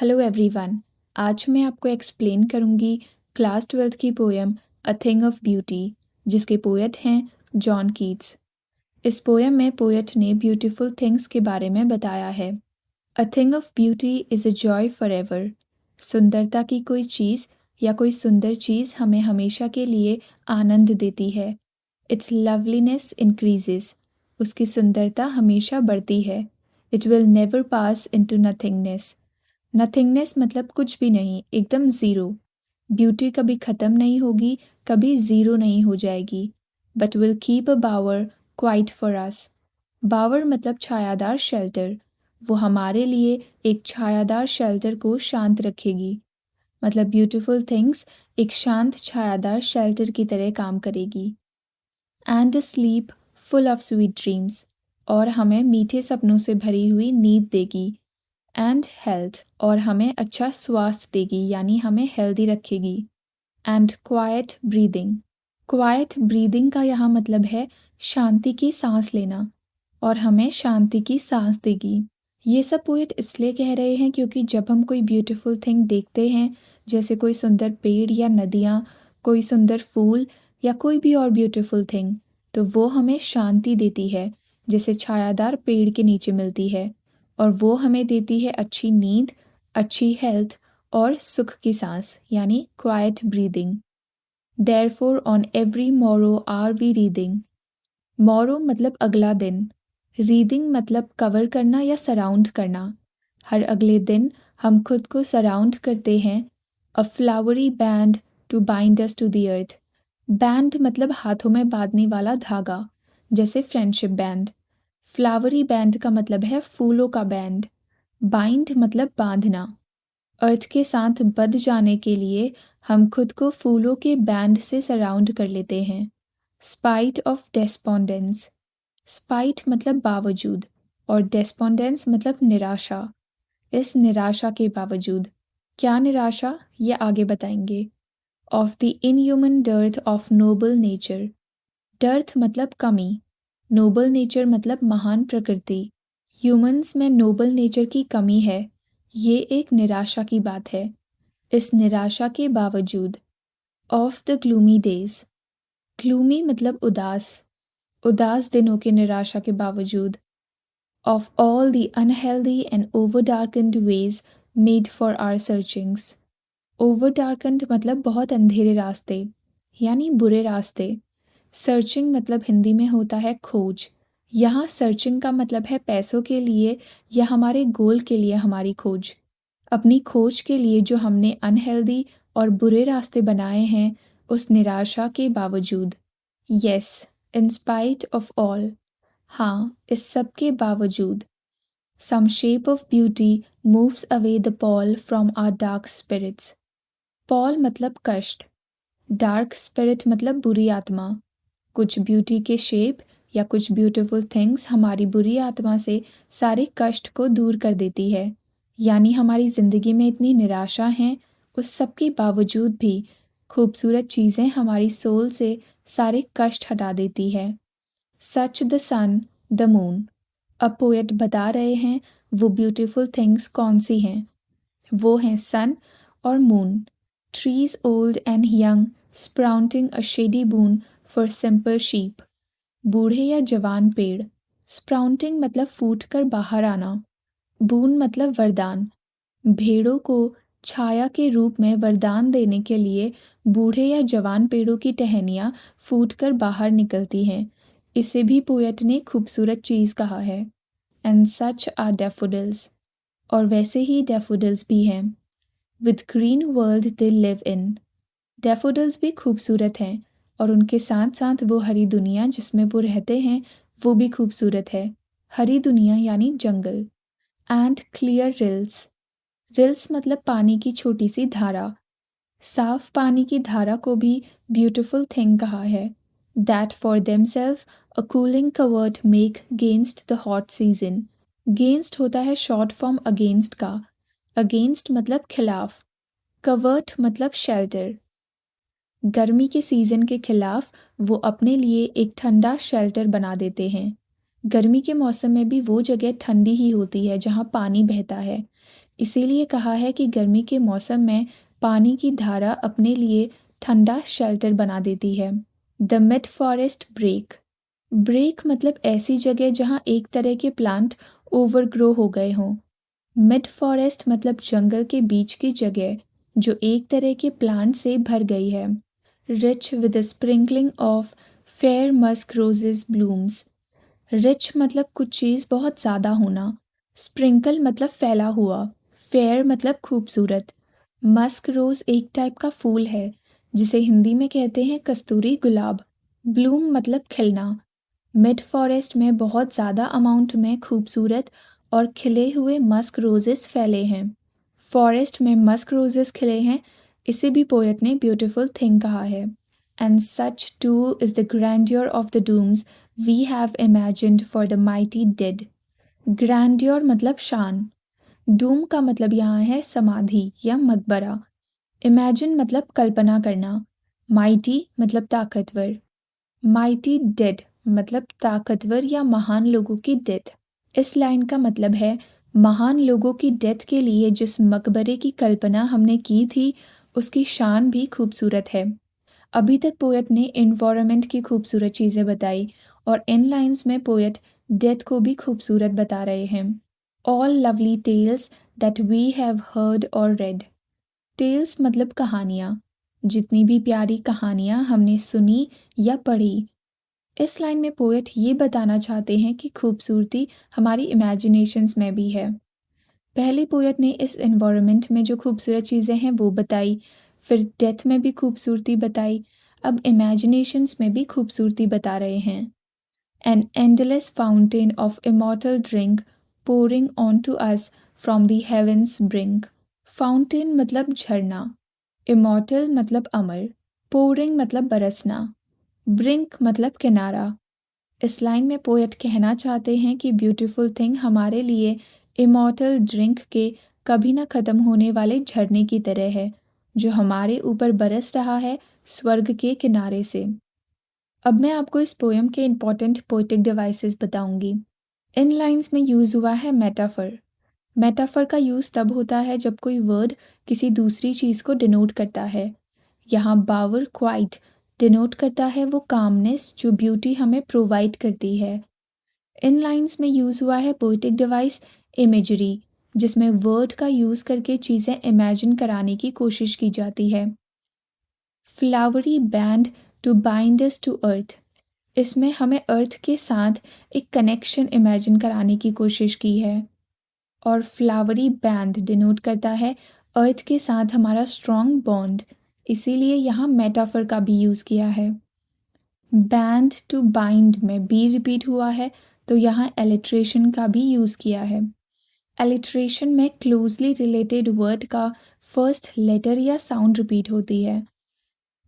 Hello everyone. आज मैं आपको एक्सप्लेन करूंगी क्लास 12th की poem a thing of beauty, जिसके पोएट हैं जॉन कीट्स। इस पोएम में पोएट ने ब्यूटीफुल थिंग्स के बारे में बताया है। A thing of beauty is a joy for ever. सुंदरता की कोई चीज़ या कोई सुंदर चीज़ हमें हमेशा के लिए आनंद देती है। It's loveliness increases. उसकी सुंदरता हमेशा बढ़ती है। It will never pass into nothingness. Nothingness मतलब कुछ भी नहीं, एकदम ज़ीरो। ब्यूटी कभी ख़त्म नहीं होगी, कभी ज़ीरो नहीं हो जाएगी। But will keep a bower quiet for us. Bower मतलब छायादार शेल्टर। वो हमारे लिए एक छायादार शेल्टर को शांत रखेगी। मतलब ब्यूटीफुल थिंग्स एक शांत छायादार शेल्टर की तरह काम करेगी। And a slip full of sweet dreams. और हमें मीठे सपनों से भरी हुई नींद देगी। एंड हेल्थ, और हमें अच्छा स्वास्थ्य देगी, यानी हमें हेल्दी रखेगी। And quite breathing. Quite breathing का यहाँ मतलब है शांति की सांस लेना, और हमें शांति की सांस देगी। ये सब पोएट इसलिए कह रहे हैं क्योंकि जब हम कोई ब्यूटीफुल थिंग देखते हैं, जैसे कोई सुंदर पेड़ या नदियाँ, कोई सुंदर फूल या कोई भी और ब्यूटीफुल थिंग, तो वो हमें शांति देती है, जैसे छायादार पेड़ के नीचे मिलती है। और वो हमें देती है अच्छी नींद, अच्छी हेल्थ और सुख की सांस, यानी quiet breathing. Therefore on every morrow are we wreathing. Morrow मतलब अगला दिन। रीडिंग मतलब कवर करना या सराउंड करना। हर अगले दिन हम खुद को सराउंड करते हैं। A flowery band to bind us to the earth. Band मतलब हाथों में बांधने वाला धागा, जैसे फ्रेंडशिप बैंड। फ्लावरी बैंड का मतलब है फूलों का बैंड। बाइंड मतलब बांधना। अर्थ के साथ बंध जाने के लिए हम खुद को फूलों के बैंड से सराउंड कर लेते हैं। Spite of डेस्पोंडेंस। स्पाइट मतलब बावजूद, और डेस्पोंडेंस मतलब निराशा। इस निराशा के बावजूद। क्या निराशा, ये आगे बताएंगे। Of the inhuman dearth of noble nature. Dearth मतलब कमी, नोबल नेचर मतलब महान प्रकृति। ह्यूमंस में नोबल नेचर की कमी है, ये एक निराशा की बात है। इस निराशा के बावजूद। Of the gloomy days. Gloomy मतलब उदास, उदास दिनों की निराशा के बावजूद। Of all the unhealthy and over darkened ways made for our searchings. Over darkened मतलब बहुत अंधेरे रास्ते, यानी बुरे रास्ते। सर्चिंग मतलब हिंदी में होता है खोज। यहाँ सर्चिंग का मतलब है पैसों के लिए या हमारे गोल के लिए हमारी खोज। अपनी खोज के लिए जो हमने अनहेल्दी और बुरे रास्ते बनाए हैं, उस निराशा के बावजूद। Yes, in spite of all. हाँ, इस सब के बावजूद। Some shape of beauty moves away the pall from our dark spirits. Pall मतलब कष्ट, डार्क स्पिरिट मतलब बुरी आत्मा। कुछ ब्यूटी के शेप या कुछ ब्यूटीफुल थिंग्स हमारी बुरी आत्मा से सारे कष्ट को दूर कर देती है। यानी हमारी ज़िंदगी में इतनी निराशा है, उस सब के बावजूद भी खूबसूरत चीज़ें हमारी सोल से सारे कष्ट हटा देती है। Such the sun the moon. अब पोएट बता रहे हैं वो ब्यूटीफुल थिंग्स कौन सी हैं। वो हैं सन और moon. Trees old and young sprouting a shady boon for simple sheep. बूढ़े या जवान पेड़। स्प्राउटिंग मतलब फूट कर बाहर आना। बून मतलब वरदान। भेड़ों को छाया के रूप में वरदान देने के लिए बूढ़े या जवान पेड़ों की टहनियाँ फूट कर बाहर निकलती हैं। इसे भी पोएट ने खूबसूरत चीज़ कहा है। And such are daffodils. और वैसे ही डैफोडिल्स भी हैं। With green world they live in. Daffodils भी खूबसूरत हैं, और उनके साथ साथ वो हरी दुनिया जिसमें वो रहते हैं वो भी खूबसूरत है। हरी दुनिया यानी जंगल। And clear rills. रिल्स मतलब पानी की छोटी सी धारा। साफ पानी की धारा को भी ब्यूटीफुल थिंग कहा है। That for themselves a cooling covert make gainst the hot season. Gainst होता है शॉर्ट फॉर्म अगेंस्ट का। अगेंस्ट मतलब खिलाफ। कवर्ट मतलब शेल्टर। गर्मी के सीजन के खिलाफ वो अपने लिए एक ठंडा शेल्टर बना देते हैं। गर्मी के मौसम में भी वो जगह ठंडी ही होती है जहाँ पानी बहता है। इसीलिए कहा है कि गर्मी के मौसम में पानी की धारा अपने लिए ठंडा शेल्टर बना देती है। The mid forest brake. Brake मतलब ऐसी जगह जहाँ एक तरह के प्लांट ओवरग्रो हो गए हों। मिड फॉरेस्ट मतलब जंगल के बीच की जगह जो एक तरह के प्लांट से भर गई है। Rich with a sprinkling of fair musk roses blooms। Rich मतलब कुछ चीज़ बहुत ज़्यादा होना, स्प्रिंकल मतलब फैला हुआ, फेयर मतलब खूबसूरत। मस्क रोज़ एक टाइप का फूल है जिसे हिंदी में कहते हैं कस्तूरी गुलाब। ब्लूम मतलब खिलना। मिड फॉरेस्ट में बहुत ज़्यादा अमाउंट में खूबसूरत और खिले हुए मस्क रोजेस फैले हैं। फॉरेस्ट में मस्क रोजेस खिले हैं, इसे भी पोएट ने ब्यूटीफुल थिंग कहा है। And such too is the grandeur of the dooms we have imagined for the mighty dead. Grandeur मतलब शान। डूम का मतलब यहाँ है समाधि या मकबरा। इमेजिन मतलब कल्पना करना। माइटी मतलब ताकतवर। माइटी डेड मतलब ताकतवर या महान लोगों की डेथ। इस लाइन का मतलब है महान लोगों की डेथ के लिए जिस मकबरे की कल्पना हमने की थी उसकी शान भी खूबसूरत है। अभी तक पोएट ने इन्वायरमेंट की खूबसूरत चीज़ें बताई और इन लाइंस में पोएट डेथ को भी खूबसूरत बता रहे हैं। All lovely tales that we have heard और रेड। टेल्स मतलब कहानियाँ। जितनी भी प्यारी कहानियाँ हमने सुनी या पढ़ी। इस लाइन में पोएट ये बताना चाहते हैं कि खूबसूरती हमारी इमेजिनेशंस में भी है। पहले पोएट ने इस एनवायरनमेंट में जो खूबसूरत चीज़ें हैं वो बताई, फिर डेथ में भी खूबसूरती बताई, अब इमेजिनेशंस में भी खूबसूरती बता रहे हैं। An endless fountain of immortal drink pouring on to us from the heaven's brink. Fountain मतलब झरना, इमॉर्टल मतलब अमर, पोरिंग मतलब बरसना, ब्रिंक मतलब किनारा। इस लाइन में पोएट कहना चाहते हैं कि ब्यूटीफुल थिंग हमारे लिए इमॉर्टल ड्रिंक के कभी ना ख़त्म होने वाले झरने की तरह है जो हमारे ऊपर बरस रहा है स्वर्ग के किनारे से। अब मैं आपको इस पोएम के इम्पॉर्टेंट पोएटिक डिवाइसेस बताऊंगी। इन लाइंस में यूज़ हुआ है मेटाफर। मेटाफर का यूज़ तब होता है जब कोई वर्ड किसी दूसरी चीज़ को डिनोट करता है। यहाँ बावर क्वाइट डिनोट करता है वो कामनेस जो ब्यूटी हमें प्रोवाइड करती है। इन लाइंस में यूज़ हुआ है पोएटिक डिवाइस इमेजरी जिसमें वर्ड का यूज़ करके चीज़ें इमेजिन कराने की कोशिश की जाती है। Flowery band to bind us to earth, इसमें हमें अर्थ के साथ एक कनेक्शन इमेजिन कराने की कोशिश की है। और फ्लावरी बैंड डिनोट करता है अर्थ के साथ हमारा स्ट्रॉन्ग बॉन्ड, इसीलिए यहाँ मेटाफर का भी यूज़ किया है। बैंड टू बाइंड में बी रिपीट हुआ है तो यहाँ एलिट्रेशन का भी यूज़ किया है। एलिट्रेशन में क्लोजली रिलेटेड वर्ड का फर्स्ट लेटर या साउंड रिपीट होती है।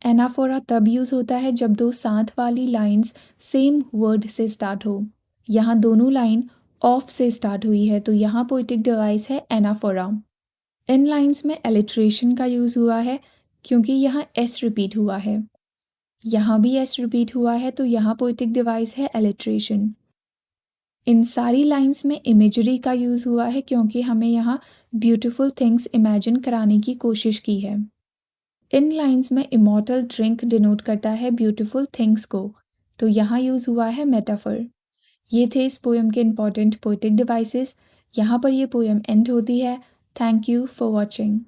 एनाफोरा तब यूज़ होता है जब दो साथ वाली लाइंस सेम वर्ड से स्टार्ट हो। यहाँ दोनों लाइन ऑफ से स्टार्ट हुई है तो यहाँ पोएटिक डिवाइस है एनाफोरा। इन लाइंस में एलिट्रेशन का यूज़ हुआ है क्योंकि यहाँ एस रिपीट हुआ है। यहाँ भी एस रिपीट हुआ है तो यहाँ पोएटिक डिवाइस है एलिट्रेशन। इन सारी लाइंस में इमेजरी का यूज़ हुआ है क्योंकि हमें यहाँ ब्यूटीफुल थिंग्स इमेजिन कराने की कोशिश की है। इन लाइंस में इमॉर्टल ड्रिंक डिनोट करता है ब्यूटीफुल थिंग्स को तो यहाँ यूज़ हुआ है मेटाफर। ये थे इस पोएम के इम्पॉर्टेंट पोएटिक डिवाइसेस। यहाँ पर ये पोएम एंड होती है। Thank you for watching.